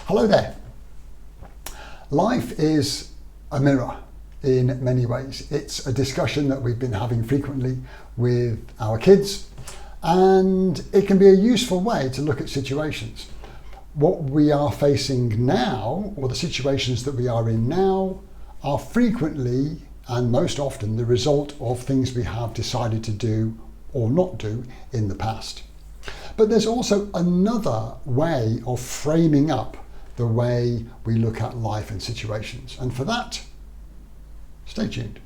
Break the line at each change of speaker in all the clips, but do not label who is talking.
Hello there. Life is a mirror in many ways. It's a discussion that we've been having frequently with our kids, and it can be a useful way to look at situations. What we are facing now, or the situations that we are in now, are frequently and most often the result of things we have decided to do or not do in the past. But there's also another way of framing up the way we look at life and situations. And for that, stay tuned.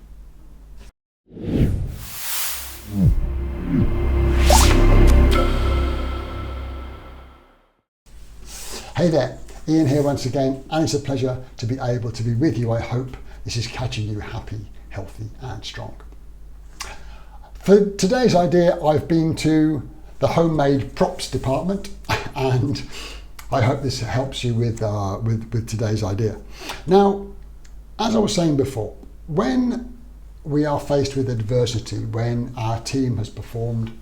Hey there, Ian here once again, and it's a pleasure to be able to be with you. I hope this is catching you happy, healthy and strong. For today's idea, I've been to the homemade props department, and I hope this helps you with today's idea. Now, as I was saying before, when we are faced with adversity, when our team has performed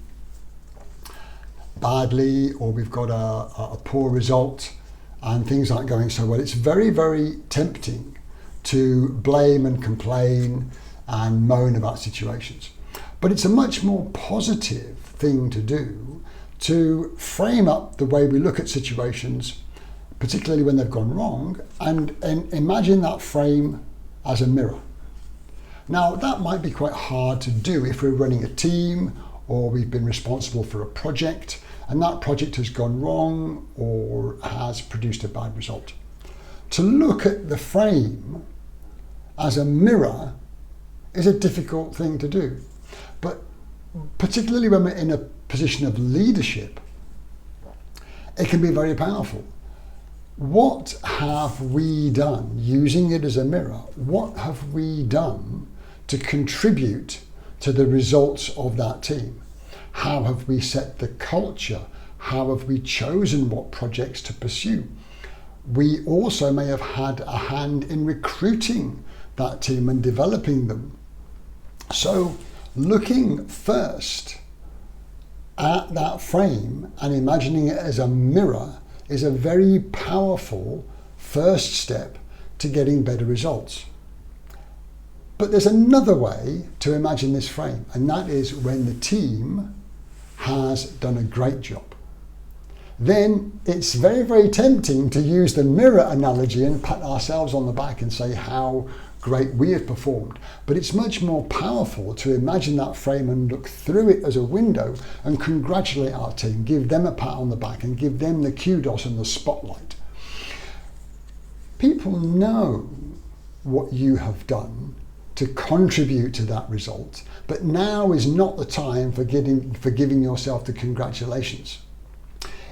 badly or we've got a poor result and things aren't going so well, it's very, very tempting to blame and complain and moan about situations. But it's a much more positive thing to do to frame up the way we look at situations, particularly when they've gone wrong, and imagine that frame as a mirror. Now, that might be quite hard to do if we're running a team or we've been responsible for a project and that project has gone wrong or has produced a bad result. To look at the frame as a mirror is a difficult thing to do. But particularly when we're in a position of leadership, it can be very powerful. What have we done, using it as a mirror, what have we done to contribute to the results of that team? How have we set the culture? How have we chosen what projects to pursue? We also may have had a hand in recruiting that team and developing them. So looking first at that frame and imagining it as a mirror is a very powerful first step to getting better results. But there's another way to imagine this frame, and that is when the team has done a great job. Then it's very, very tempting to use the mirror analogy and pat ourselves on the back and say how great we have performed. But it's much more powerful to imagine that frame and look through it as a window and congratulate our team, give them a pat on the back and give them the kudos and the spotlight. People know what you have done to contribute to that result, but now is not the time for giving yourself the congratulations.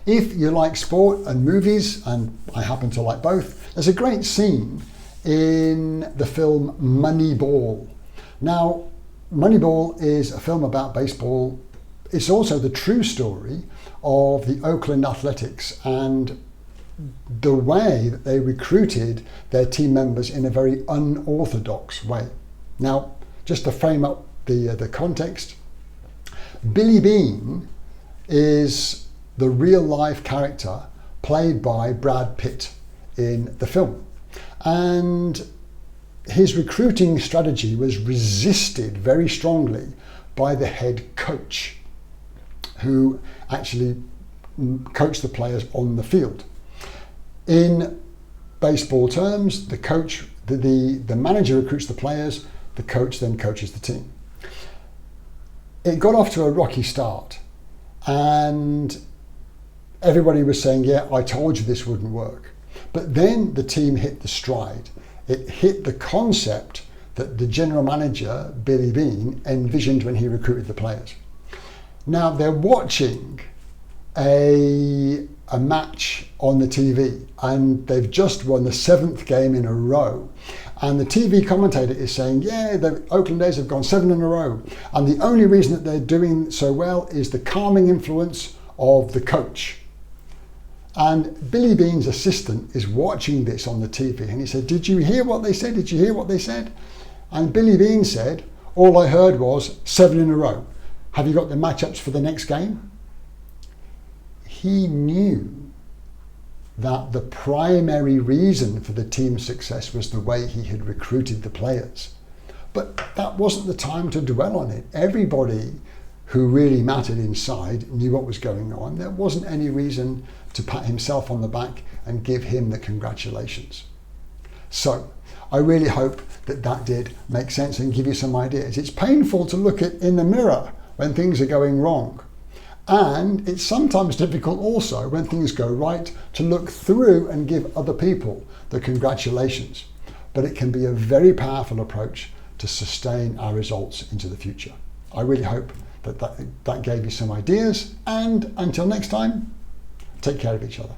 If you like sport and movies, and I happen to like both, there's a great scene in the film Moneyball. Now, Moneyball is a film about baseball. It's also the true story of the Oakland Athletics and the way that they recruited their team members in a very unorthodox way. Now, just to frame up the context, Billy Beane is the real life character played by Brad Pitt in the film. And his recruiting strategy was resisted very strongly by the head coach, who actually coached the players on the field. In baseball terms, the coach, the manager recruits the players, the coach then coaches the team. It got off to a rocky start, and everybody was saying, yeah, I told you this wouldn't work. But then the team hit the stride. It hit the concept that the general manager, Billy Beane, envisioned when he recruited the players. Now they're watching a match on the TV, and they've just won the 7th game in a row. And the TV commentator is saying, yeah, the Oakland A's have gone 7 in a row. And the only reason that they're doing so well is the calming influence of the coach. And Billy Beane's assistant is watching this on the TV, and he said, did you hear what they said? Did you hear what they said? And Billy Beane said, all I heard was 7 in a row. Have you got the matchups for the next game? He knew that the primary reason for the team's success was the way he had recruited the players. But that wasn't the time to dwell on it. Everybody who really mattered inside knew what was going on. There wasn't any reason to pat himself on the back and give him the congratulations. So I really hope that that did make sense and give you some ideas. It's painful to look at in the mirror when things are going wrong. And it's sometimes difficult also when things go right to look through and give other people the congratulations. But it can be a very powerful approach to sustain our results into the future. I really hope that gave you some ideas, and until next time, take care of each other.